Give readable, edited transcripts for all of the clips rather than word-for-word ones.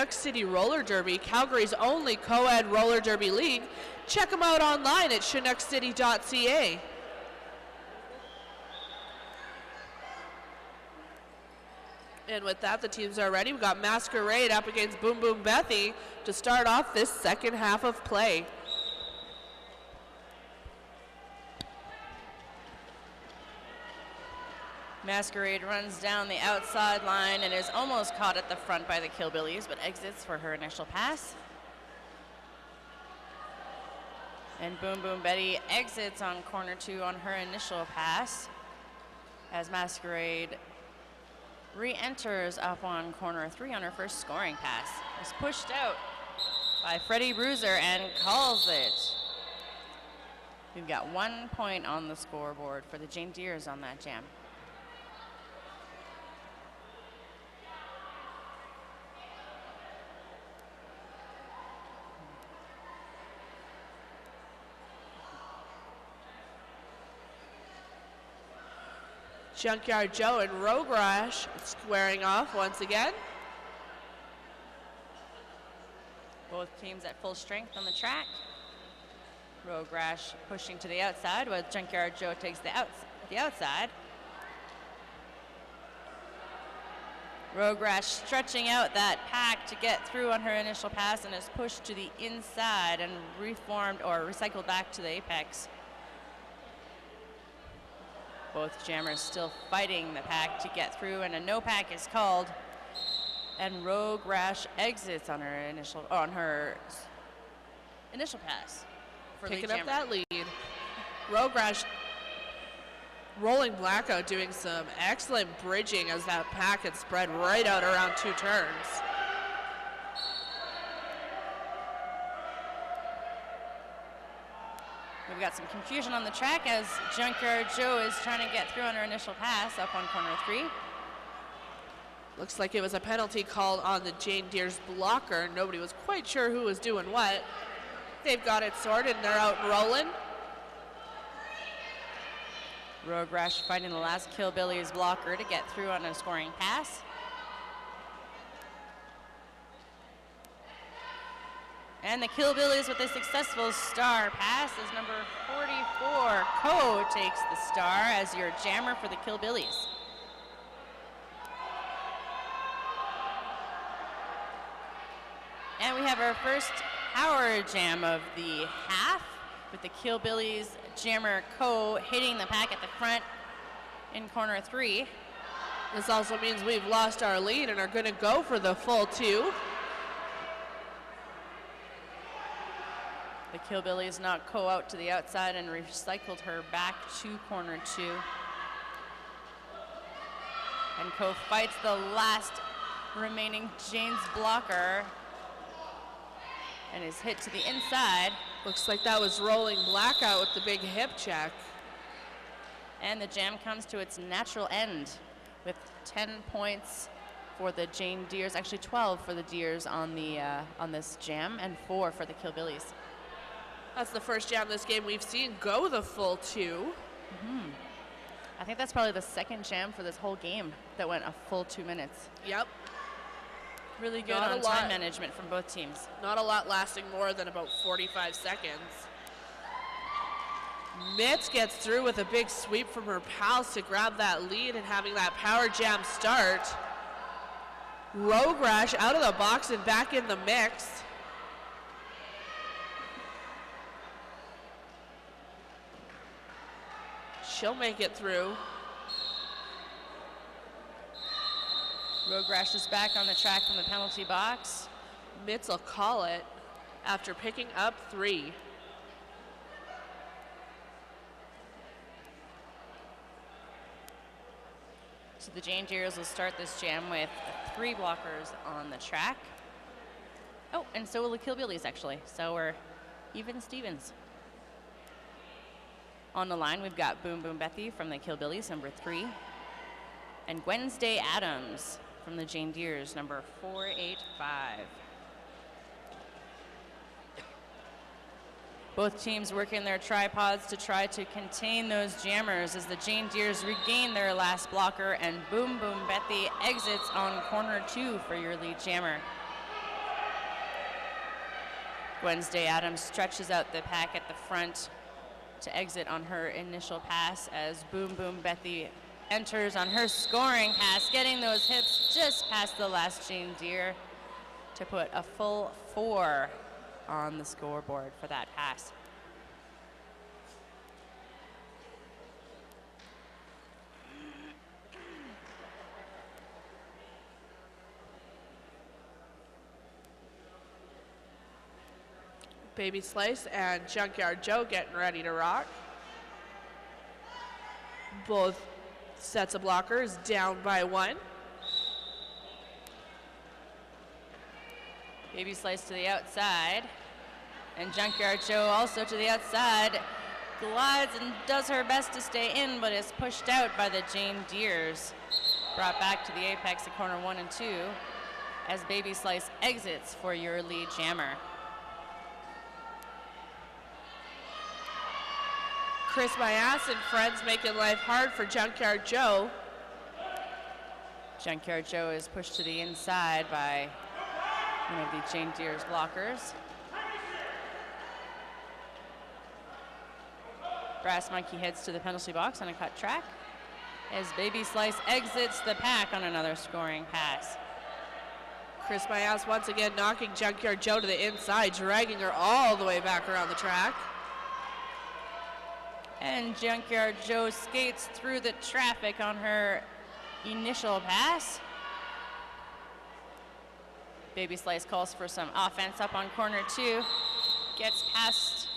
Chinook City Roller Derby, Calgary's only co-ed roller derby league. Check them out online at chinookcity.ca. And with that, the teams are ready. We've got Masquerade up against Boom Boom Bethy to start off this second half of play. Masquerade runs down the outside line and is almost caught at the front by the Killbillies, but exits for her initial pass. And Boom Boom Betty exits on corner 2 on her initial pass as Masquerade re-enters up on corner 3 on her first scoring pass. Is pushed out by Freddie Bruiser and calls it. We've got 1 point on the scoreboard for the Jane Deers on that jam. Junkyard Joe and Rogue Rush squaring off once again. Both teams at full strength on the track. Rogue Rush pushing to the outside while Junkyard Joe takes the outside. Rogue Rush stretching out that pack to get through on her initial pass and is pushed to the inside and reformed or recycled back to the apex. Both jammers still fighting the pack to get through, and a no pack is called. And Rogue Rush exits on her initial pass. For Picking lead up that lead. Rogue Rush rolling blackout, doing some excellent bridging as that pack had spread right out around 2 turns. We've got some confusion on the track as Junkyard Joe is trying to get through on her initial pass up on corner 3. Looks like it was a penalty called on the Jane Deers blocker. Nobody was quite sure who was doing what. They've got it sorted and they're out and rolling. Rogue Rush fighting the last Killbillies blocker to get through on a scoring pass. And the Killbillies with a successful star pass as number 44, Ko, takes the star as your jammer for the Killbillies. And we have our first power jam of the half with the Killbillies jammer Ko hitting the pack at the front in corner 3. This also means we've lost our lead and are going to go for the full 2. The Killbillies knocked Ko out to the outside and recycled her back to corner 2. And Ko fights the last remaining Jane's blocker and is hit to the inside. Looks like that was rolling blackout with the big hip check. And the jam comes to its natural end with 10 points for the Jane Deers, actually 12 for the Deers on this jam and 4 for the Killbillies. That's the first jam this game we've seen go the full 2. I think that's probably the second jam for this whole game that went a full 2 minutes. Yep. Really good on time management from both teams. Not a lot lasting more than about 45 seconds. Mitz gets through with a big sweep from her pals to grab that lead and having that power jam start. Rogue Rush out of the box and back in the mix. She'll make it through. Rogue Rush is back on the track from the penalty box. Mitz will call it after picking up 3. So the Jane Deers will start this jam with 3 blockers on the track. Oh, and so will the Killbillies actually. So we're even Stevens. On the line, we've got Boom Boom Bethy from the Killbillies, number 3. And Wednesday Adams from the Jane Deers, number 485. Both teams working their tripods to try to contain those jammers as the Jane Deers regain their last blocker and Boom Boom Bethy exits on corner 2 for your lead jammer. Wednesday Adams stretches out the pack at the front to exit on her initial pass as Boom Boom Bethy enters on her scoring pass, getting those hips just past the last Jane Deere to put a full 4 on the scoreboard for that pass. Baby Slice and Junkyard Joe getting ready to rock. Both sets of blockers down by 1. Baby Slice to the outside. And Junkyard Joe also to the outside. Glides and does her best to stay in, but is pushed out by the Jane Deeres. Brought back to the apex at corner 1 and 2 as Baby Slice exits for your lead jammer. Chris Myas and friends making life hard for Junkyard Joe. Junkyard Joe is pushed to the inside by one of the Jane Deere's blockers. Brass Monkey heads to the penalty box on a cut track as Baby Slice exits the pack on another scoring pass. Chris Myas once again knocking Junkyard Joe to the inside, dragging her all the way back around the track. And Junkyard Joe skates through the traffic on her initial pass. Baby Slice calls for some offense up on corner 2. Gets past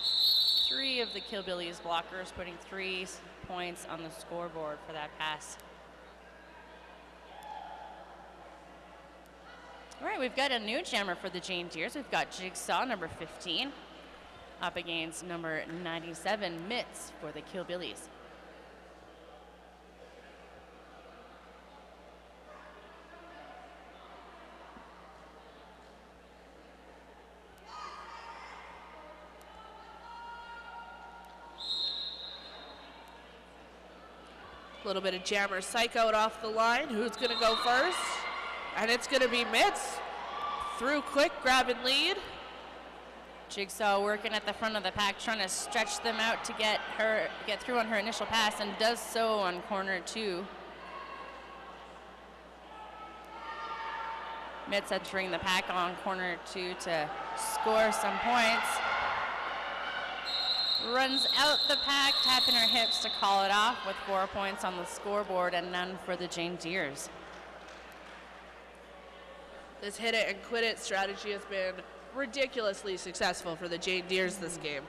3 of the Killbillies blockers, putting 3 points on the scoreboard for that pass. All right, we've got a new jammer for the Jane Deeres. We've got Jigsaw, number 15. Up against number 97, Mitts for the Killbillies. A little bit of jammer psych out off the line. Who's gonna go first? And it's gonna be Mitts. Through quick, grabbing lead. Jigsaw working at the front of the pack, trying to stretch them out to get through on her initial pass, and does so on corner 2. Mitts entering the pack on corner 2 to score some points. Runs out the pack, tapping her hips to call it off with 4 points on the scoreboard and none for the Jane Deeres. This hit it and quit it strategy has been ridiculously successful for the Jane Deeres this game.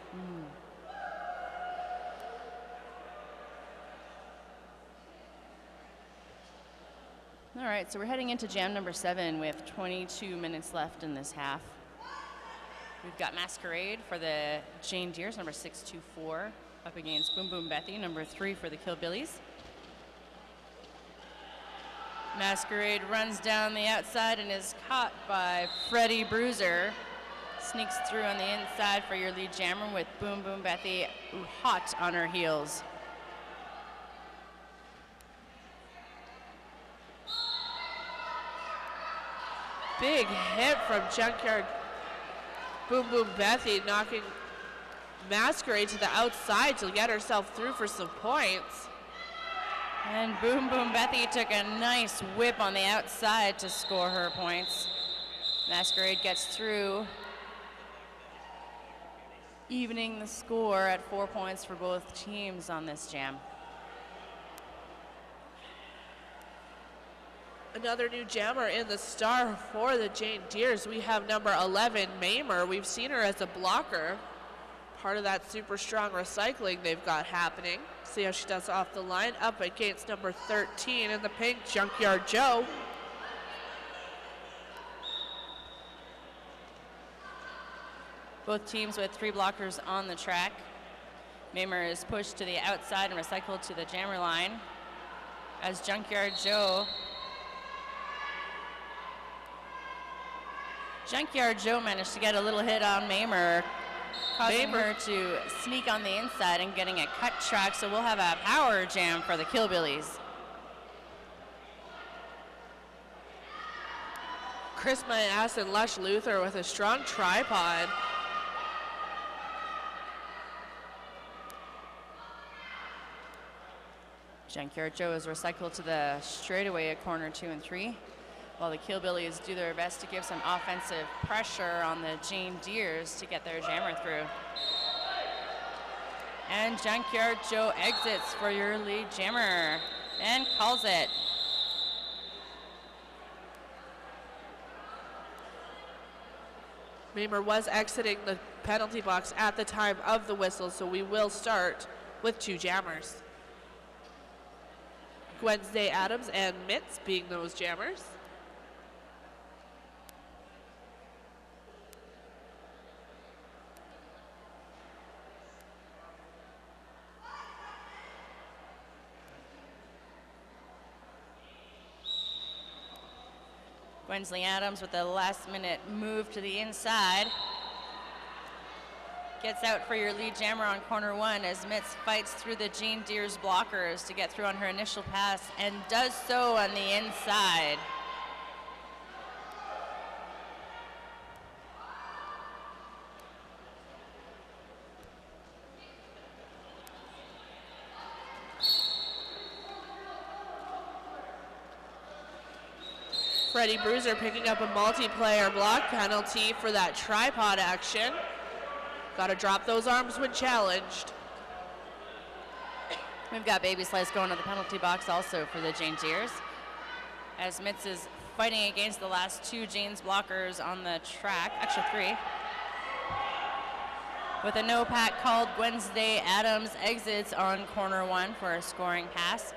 All right, so we're heading into jam number 7 with 22 minutes left in this half. We've got Masquerade for the Jane Deeres, number 624, up against Boom Boom Bethy, number 3 for the Killbillies. Masquerade runs down the outside and is caught by Freddie Bruiser. Sneaks through on the inside for your lead jammer with Boom Boom Bethy hot on her heels. Big hit from Junkyard Boom Boom Bethy, knocking Masquerade to the outside to get herself through for some points. And Boom Boom Bethy took a nice whip on the outside to score her points. Masquerade gets through, evening the score at 4 points for both teams on this jam. Another new jammer in the star for the Jane Deeres. We have number 11, Maimer. We've seen her as a blocker. Part of that super strong recycling they've got happening. See how she does off the line. Up against number 13 in the pink, Junkyard Joe. Both teams with 3 blockers on the track. Maimer is pushed to the outside and recycled to the jammer line as Junkyard Joe managed to get a little hit on Maimer, causing her to sneak on the inside and getting a cut track, so we'll have a power jam for the Killbillies. Chris Myas and Lush Luther with a strong tripod. Junkyard Joe is recycled to the straightaway at corner 2 and 3, while the Killbillies do their best to give some offensive pressure on the Jane Deers to get their jammer through. And Junkyard Joe exits for your lead jammer and calls it. Mamer was exiting the penalty box at the time of the whistle, so we will start with 2 jammers. Wednesday Adams and Mitz being those jammers. Wensley Adams with the last minute move to the inside. Gets out for your lead jammer on corner 1 as Mitz fights through the Jane Deers blockers to get through on her initial pass and does so on the inside. Freddie Bruiser picking up a multiplayer block penalty for that tripod action. Got to drop those arms when challenged. We've got Baby Slice going to the penalty box also for the Jane Deers, as Mitz is fighting against the last 2 Jane's blockers on the track, actually 3. With a no pack called, Wednesday Adams exits on corner 1 for a scoring pass.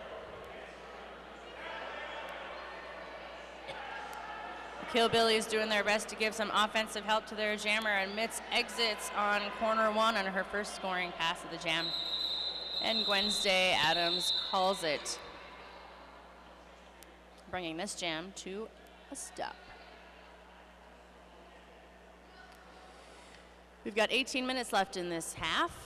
Killbillies doing their best to give some offensive help to their jammer, and Mitz exits on corner 1 on her first scoring pass of the jam. And Wednesday Adams calls it, bringing this jam to a stop. We've got 18 minutes left in this half.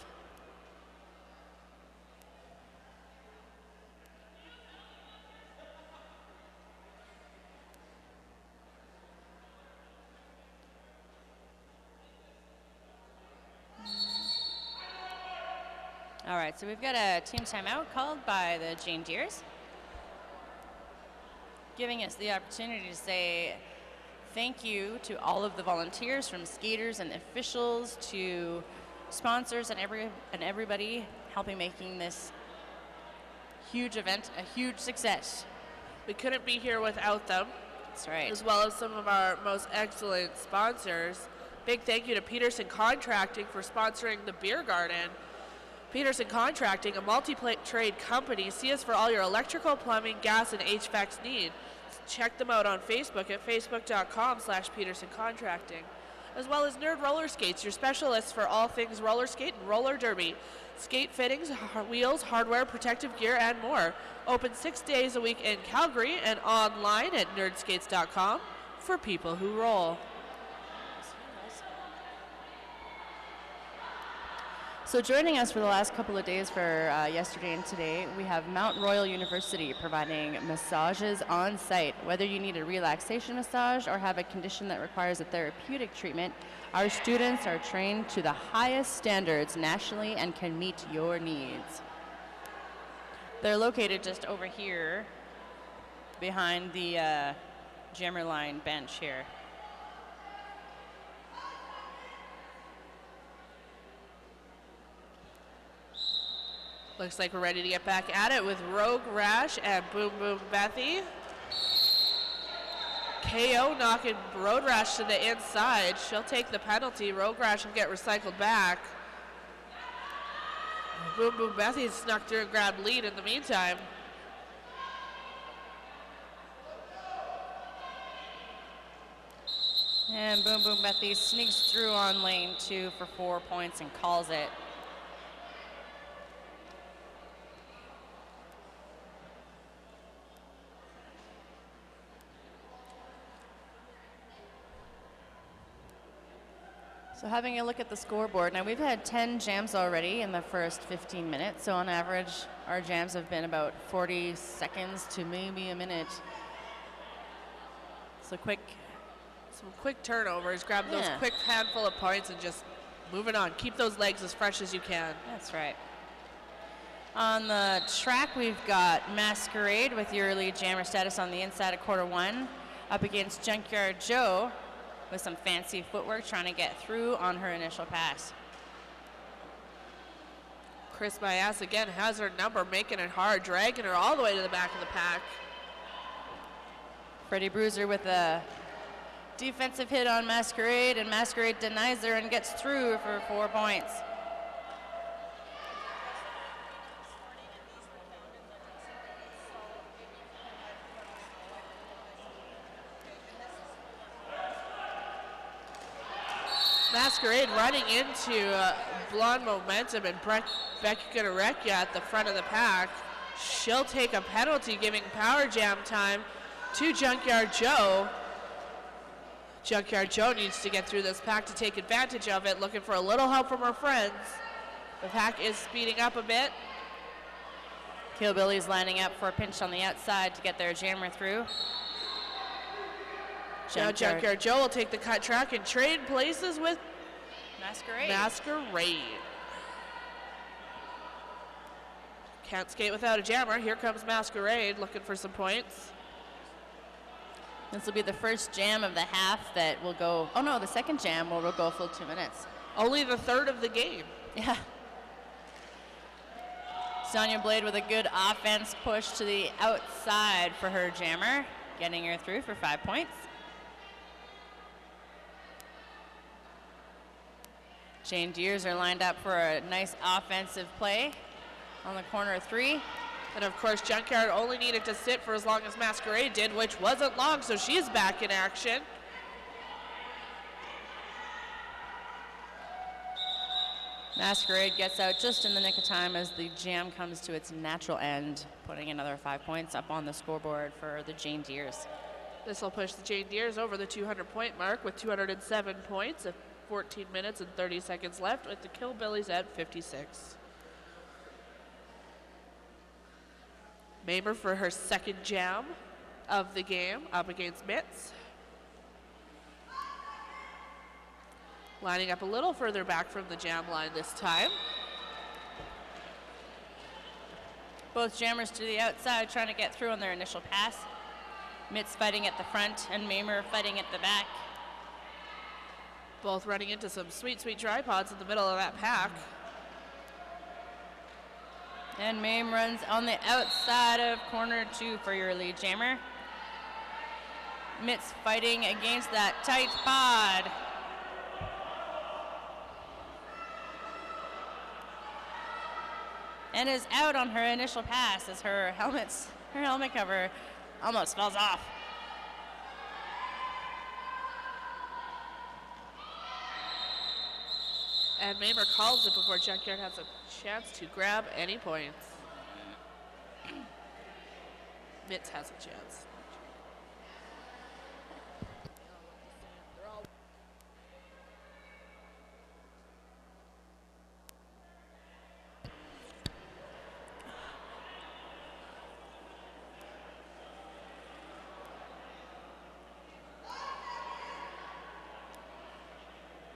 All right, so we've got a team timeout called by the Jane Deers, giving us the opportunity to say thank you to all of the volunteers, from skaters and officials to sponsors and everybody helping making this huge event a huge success. We couldn't be here without them. That's right. As well as some of our most excellent sponsors. Big thank you to Peterson Contracting for sponsoring the beer garden. Peterson Contracting, a multi-trade company. See us for all your electrical, plumbing, gas, and HVAC needs. Check them out on Facebook at facebook.com/Peterson Contracting. As well as Nerd Roller Skates, your specialists for all things roller skate and roller derby. Skate fittings, wheels, hardware, protective gear, and more. Open 6 days a week in Calgary and online at nerdskates.com for people who roll. So joining us for the last couple of days for yesterday and today, we have Mount Royal University providing massages on site. Whether you need a relaxation massage or have a condition that requires a therapeutic treatment, our students are trained to the highest standards nationally and can meet your needs. They're located just over here behind the jammer line bench here. Looks like we're ready to get back at it with Rogue Rash and Boom Boom Bethy. KO knocking Road Rash to the inside. She'll take the penalty. Rogue Rash will get recycled back. Boom Boom Bethy snuck through and grabbed lead in the meantime. And Boom Boom Bethy sneaks through on lane 2 for 4 points and calls it. So having a look at the scoreboard, now we've had 10 jams already in the first 15 minutes. So on average, our jams have been about 40 seconds to maybe a minute. So some quick turnovers, grab those quick handful of points and just moving on. Keep those legs as fresh as you can. That's right. On the track, we've got Masquerade with your lead jammer status on the inside of quarter one, up against Junkyard Joe with some fancy footwork trying to get through on her initial pass. Chris Bias again has her number, making it hard, dragging her all the way to the back of the pack. Freddie Bruiser with a defensive hit on Masquerade, and Masquerade denies her and gets through for 4 points. Masquerade running into Blonde Momentum and Becky Gudarecki at the front of the pack. She'll take a penalty, giving power jam time to Junkyard Joe. Junkyard Joe needs to get through this pack to take advantage of it, looking for a little help from her friends. The pack is speeding up a bit. Killbillies lining up for a pinch on the outside to get their jammer through. Now Junkyard Joe will take the cut track and trade places with Masquerade. Can't skate without a jammer. Here comes Masquerade looking for some points. This will be the first jam of the half that will go, oh no, the second jam will go full 2 minutes. Only the third of the game. Yeah. Sonia Blade with a good offense push to the outside for her jammer, getting her through for 5 points. Jane Deers are lined up for a nice offensive play on the corner 3. And of course, Junkyard only needed to sit for as long as Masquerade did, which wasn't long, so she's back in action. Masquerade gets out just in the nick of time as the jam comes to its natural end, putting another 5 points up on the scoreboard for the Jane Deers. This will push the Jane Deers over the 200-point mark with 207 points, 14 minutes and 30 seconds left, with the Killbillies at 56. Mamer for her second jam of the game, up against Mitz. Lining up a little further back from the jam line this time. Both jammers to the outside trying to get through on their initial pass. Mitz fighting at the front and Mamer fighting at the back. Both running into some sweet, sweet tripods in the middle of that pack. And Mame runs on the outside of corner 2 for your lead jammer. Mitz fighting against that tight pod. And is out on her initial pass as her helmet cover almost falls off. And Mamer calls it before Junkyard has a chance to grab any points. Mitz has a chance.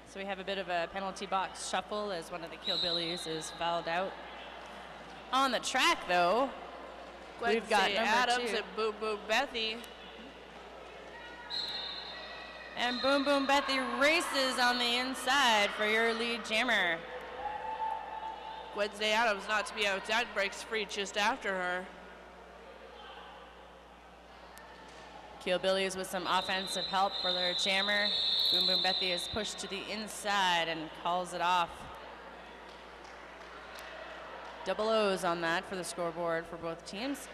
So we have a bit of a penalty box shuffle as one of the Killbillies is fouled out. On the track, though, we've got number Adams 2. and Boom Boom Bethy. And Boom Boom Bethy races on the inside for your lead jammer. Wednesday Adams, not to be outdone, breaks free just after her. Killbillies with some offensive help for their jammer. Boom Boom Bethy is pushed to the inside and calls it off. Double O's on that for the scoreboard for both teams.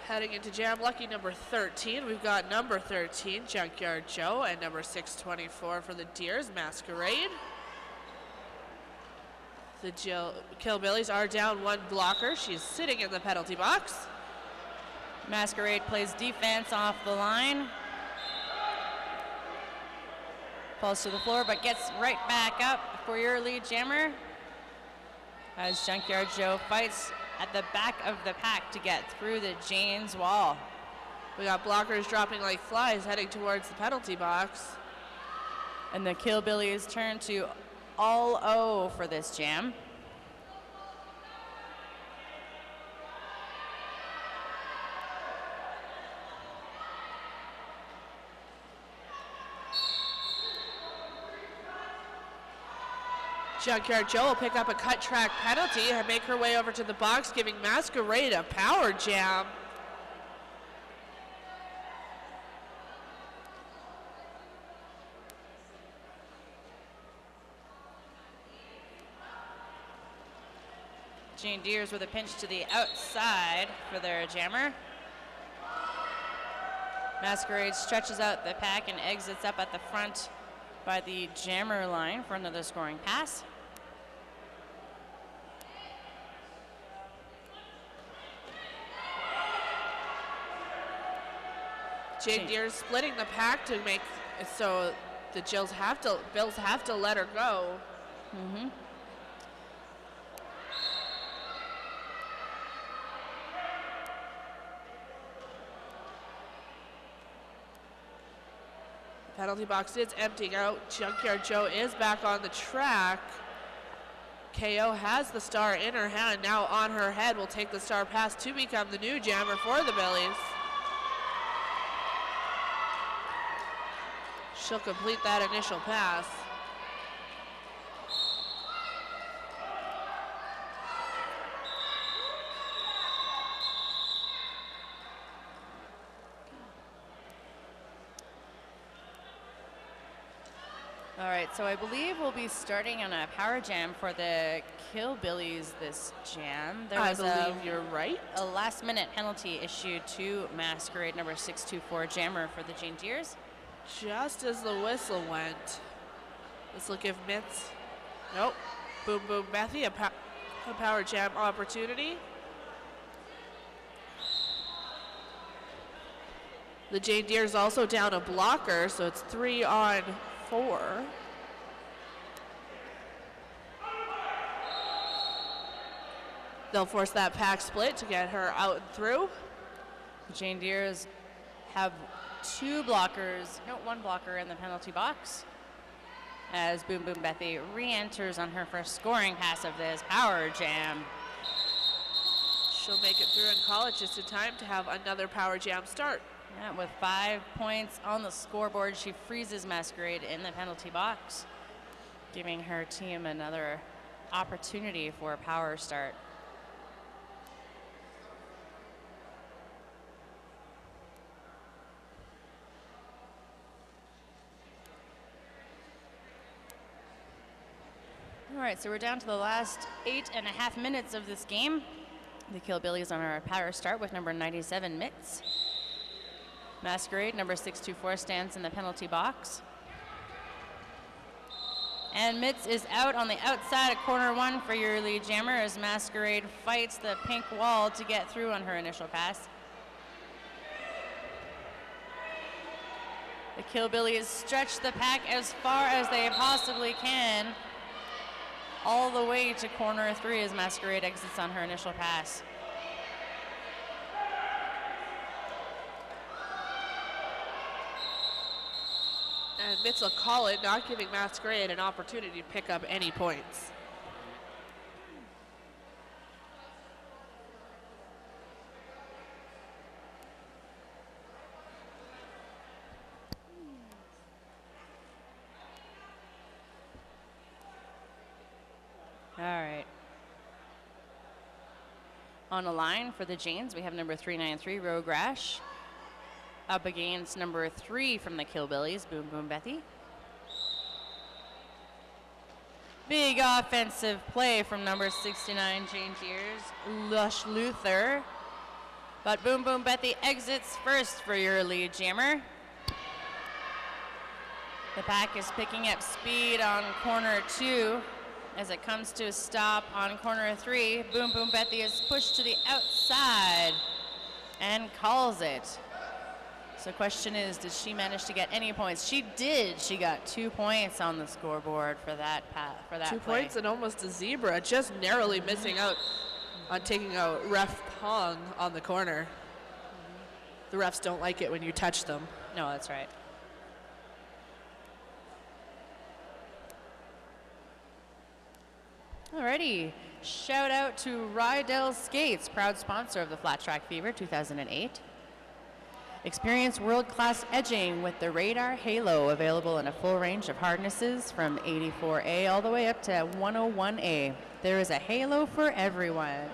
Heading into jam lucky number 13, we've got number 13, Junkyard Joe, and number 624 for the Deers, Masquerade. The Killbillies are down one blocker. She's sitting in the penalty box. Masquerade plays defense off the line. Falls to the floor, but gets right back up for your lead jammer as Junkyard Joe fights at the back of the pack to get through the Jane's wall. We got blockers dropping like flies heading towards the penalty box. And the Killbillies turn to all O for this jam. Junkyard Joe will pick up a cut track penalty and make her way over to the box, giving Masquerade a power jam. Jane Deers with a pinch to the outside for their jammer. Masquerade stretches out the pack and exits up at the front by the jammer line for another scoring pass. Jane Deere splitting the pack to make so the Bills have to let her go. Mm-hmm. Penalty box is emptying out. Junkyard Joe is back on the track. KO has the star in her hand. Now on her head will take the star pass to become the new jammer for the Billies. She'll complete that initial pass. All right, so I believe we'll be starting on a power jam for the Killbillies this jam. There was I believe you're right. A last-minute penalty issued to Masquerade number 624 jammer for the Jane Deers. Just as the whistle went. This will give Mitz, nope, Boom Boom Bethy a power jam opportunity. The Jane Deers also down a blocker, so it's 3 on 4. They'll force that pack split to get her out and through. The Jane Deers have one blocker in the penalty box as Boom Boom Bethy re-enters on her first scoring pass of this power jam. She'll make it through and call it just in time to have another power jam start. Yeah, with 5 points on the scoreboard, she freezes Masquerade in the penalty box, giving her team another opportunity for a power start. All right, so we're down to the last 8.5 minutes of this game. The Killbillies on our power start with number 97, Mitz. Masquerade, number 624, stands in the penalty box. And Mitz is out on the outside of corner 1 for your lead jammer as Masquerade fights the pink wall to get through on her initial pass. The Killbillies stretch the pack as far as they possibly can, all the way to corner 3 as Masquerade exits on her initial pass. And Mitz will call it, not giving Masquerade an opportunity to pick up any points. All right. On the line for the Janes, we have number 393, Rogue Rash, up against number 3 from the Killbillies, Boom Boom Bethy. Big offensive play from number 69, Jane Deers, Lush Luther. But Boom Boom Bethy exits first for your lead jammer. The pack is picking up speed on corner 2. As it comes to a stop on corner 3, Boom Boom Bethy is pushed to the outside and calls it. So the question is, did she manage to get any points? She did. She got 2 points on the scoreboard for that play. 2 points and almost a zebra, just narrowly missing out on taking a ref Pong on the corner. The refs don't like it when you touch them. No, that's right. Alrighty. Shout out to Rydell Skates, proud sponsor of the Flat Track Fever 2008. Experience world-class edging with the Radar Halo, available in a full range of hardnesses from 84A all the way up to 101A. There is a halo for everyone.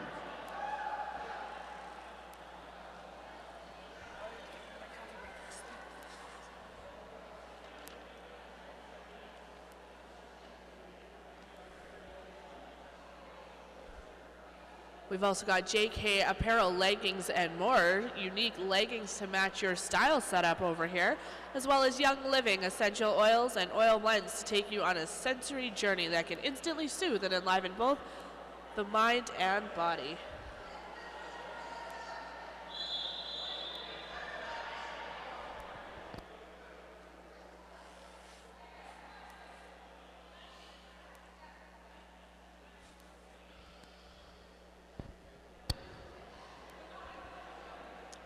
We've also got JK apparel, leggings, and more. Unique leggings to match your style setup over here, as well as Young Living essential oils and oil blends to take you on a sensory journey that can instantly soothe and enliven both the mind and body.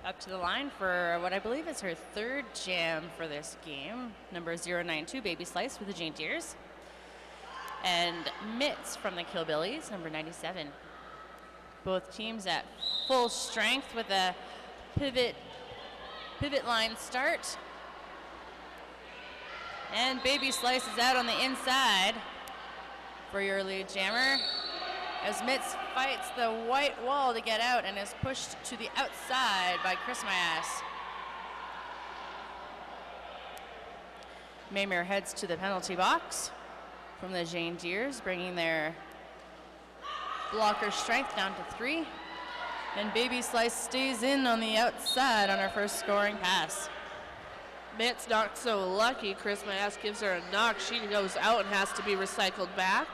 Up to the line for what I believe is her third jam for this game. Number 092, Baby Slice for the Jane Deers. And Mitts from the Killbillies, number 97. Both teams at full strength with a pivot line start. And Baby Slice is out on the inside for your lead jammer, as Mitts fights the white wall to get out and is pushed to the outside by Chris Myas. Maymere heads to the penalty box from the Jane Deers, bringing their blocker strength down to 3. And Baby Slice stays in on the outside on her first scoring pass. Mitts not so lucky. Chris Myas gives her a knock. She goes out and has to be recycled back.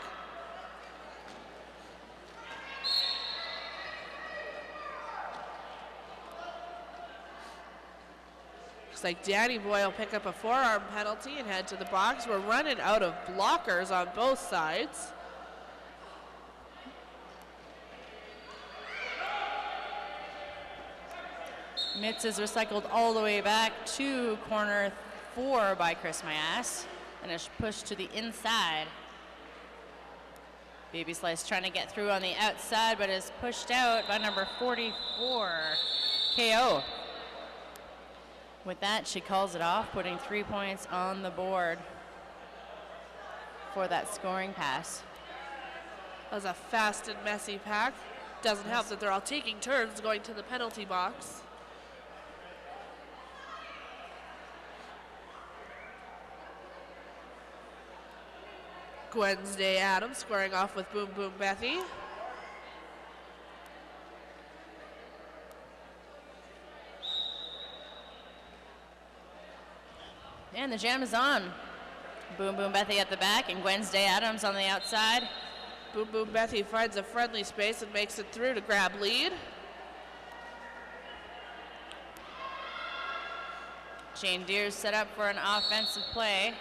Looks like Danny Boy will pick up a forearm penalty and head to the box. We're running out of blockers on both sides. Mitts is recycled all the way back to corner 4 by Chris Myas and is pushed to the inside. Baby Slice trying to get through on the outside, but is pushed out by number 44, KO. With that, she calls it off, putting 3 points on the board for that scoring pass. That was a fast and messy pack. Doesn't help that they're all taking turns going to the penalty box. Wednesday Adams squaring off with Boom Boom Bethy. And the jam is on. Boom Boom Bethy at the back and Wednesday Adams on the outside. Boom Boom Bethy finds a friendly space and makes it through to grab lead. Jane Deers set up for an offensive play,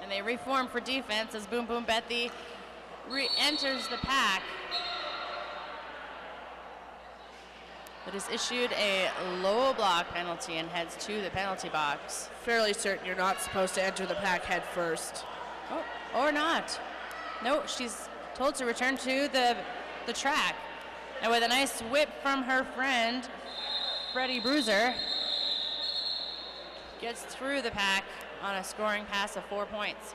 and they reform for defense as Boom Boom Bethy re-enters the pack. It is issued a low block penalty and heads to the penalty box. Fairly certain you're not supposed to enter the pack head first. Oh, or not. No, she's told to return to the track. And with a nice whip from her friend, Freddie Bruiser, gets through the pack on a scoring pass of 4 points.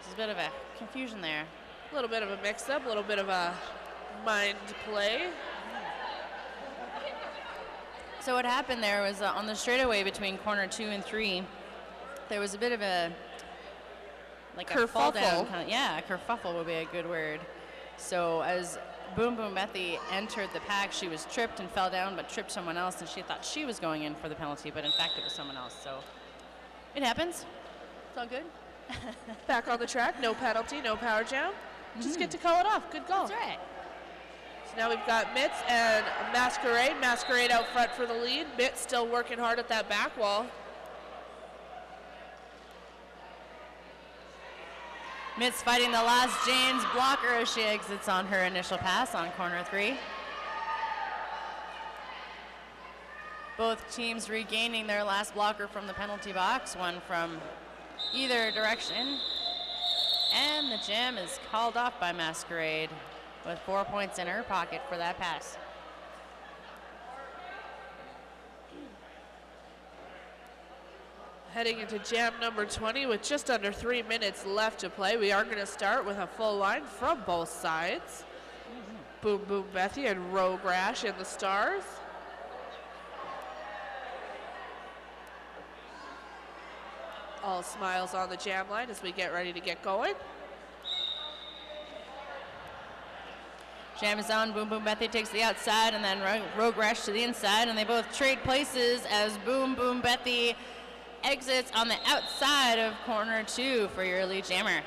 There's a bit of a confusion there. A little bit of a mix-up, a little bit of a mind play. So what happened there was on the straightaway between corner 2 and 3, there was a bit of a, like a fall down kind of, yeah, a kerfuffle would be a good word. So as Boom Boom Bethy entered the pack, she was tripped and fell down, but tripped someone else, and she thought she was going in for the penalty, but in fact it was someone else. So it happens. It's all good. Back on the track, no penalty, no power jam. Just get to call it off. Good goal. That's right. So now we've got Mitts and Masquerade. Masquerade out front for the lead. Mitts still working hard at that back wall. Mitts fighting the last Jane's blocker as she exits on her initial pass on corner 3. Both teams regaining their last blocker from the penalty box, one from either direction. And the jam is called off by Masquerade with 4 points in her pocket for that pass. Heading into jam number 20 with just under 3 minutes left to play. We are going to start with a full line from both sides. Boom Boom Bethy and Rogue Rash in the stars. All smiles on the jam line as we get ready to get going. Jam is on, Boom Boom Bethy takes the outside, and then Rogue Rash to the inside, and they both trade places as Boom Boom Bethy exits on the outside of corner 2 for your lead jammer.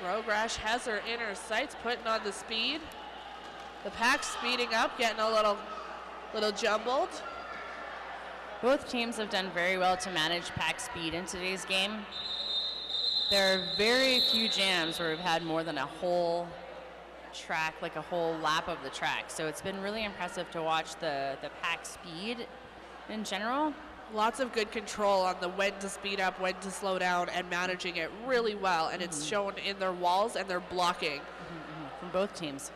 Rogue Rash has her inner sights, putting on the speed. The pack speeding up, getting a little jumbled. Both teams have done very well to manage pack speed in today's game. There are very few jams where we've had more than a whole track, like a whole lap of the track. So it's been really impressive to watch the pack speed in general. Lots of good control on the when to speed up, when to slow down, and managing it really well. And it's shown in their walls and their blocking. From both teams.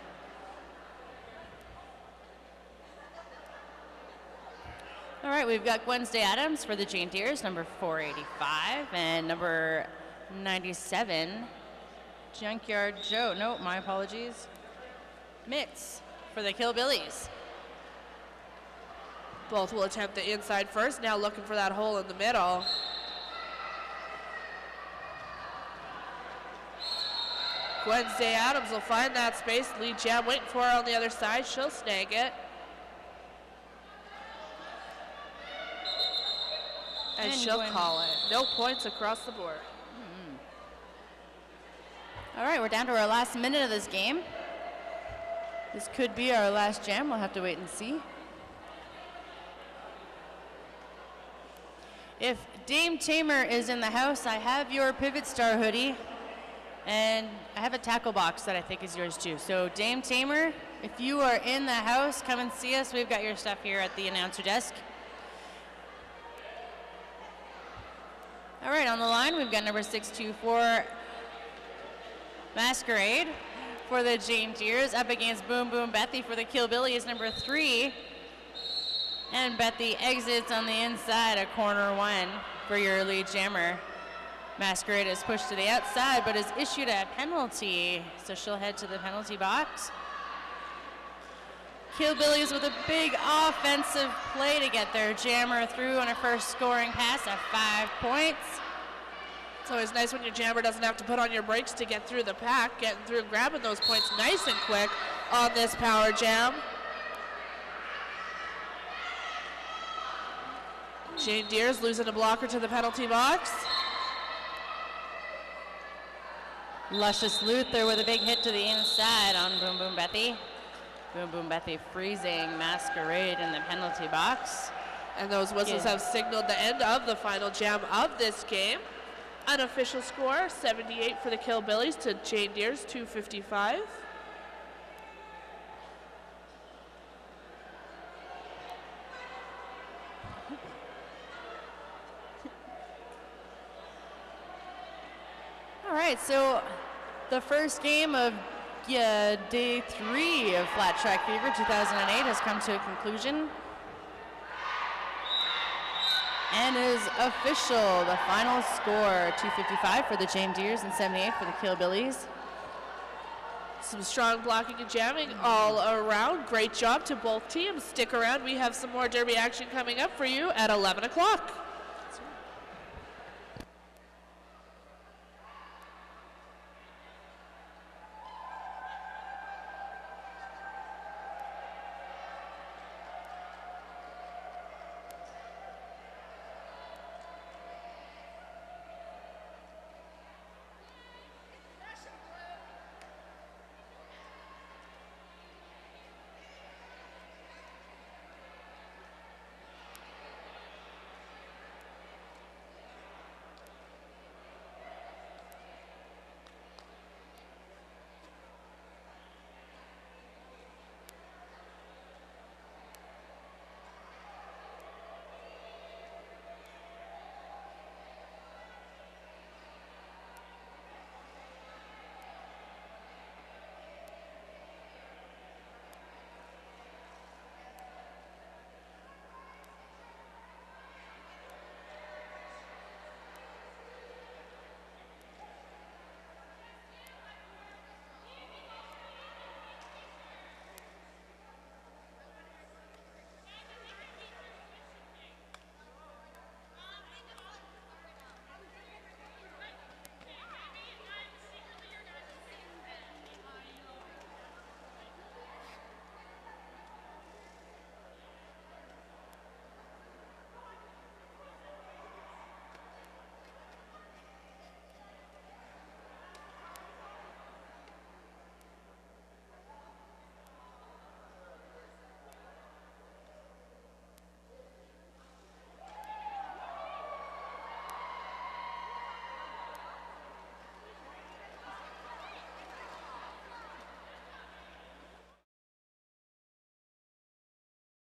All right, we've got Wednesday Adams for the Jane Deers, number 485, and number 97, Junkyard Joe. No, my apologies. Mitz for the Killbillies. Both will attempt the inside first, now looking for that hole in the middle. Wednesday Adams will find that space. Lead jam waiting for her on the other side. She'll snag it. And she'll call it. No points across the board. All right, we're down to our last minute of this game. This could be our last jam. We'll have to wait and see. If Dame Tamer is in the house, I have your Pivot Star hoodie, and I have a tackle box that I think is yours too. So Dame Tamer, if you are in the house, come and see us. We've got your stuff here at the announcer desk. All right, on the line, we've got number 624, Masquerade for the Jane Deers, up against Boom Boom Bethy for the Killbillies, number 3. And Bethy exits on the inside of corner 1 for your lead jammer. Masquerade is pushed to the outside, but is issued a penalty, so she'll head to the penalty box. Killbillies with a big offensive play to get their jammer through on her first scoring pass at 5 points. It's always nice when your jammer doesn't have to put on your brakes to get through the pack, getting through and grabbing those points nice and quick on this power jam. Jane Deers losing a blocker to the penalty box. Luscious Luther with a big hit to the inside on Boom Boom Bethy. Boom Boom Bethy freezing Masquerade in the penalty box. And those whistles have signaled the end of the final jam of this game. Unofficial score, 78 for the Killbillies to Jane Deers, 255. All right, so the first game of day 3 of Flat Track Fever 2008 has come to a conclusion. And is official. The final score, 255 for the Jane Deers and 78 for the Killbillies. Some strong blocking and jamming all around. Great job to both teams. Stick around. We have some more derby action coming up for you at 11 o'clock.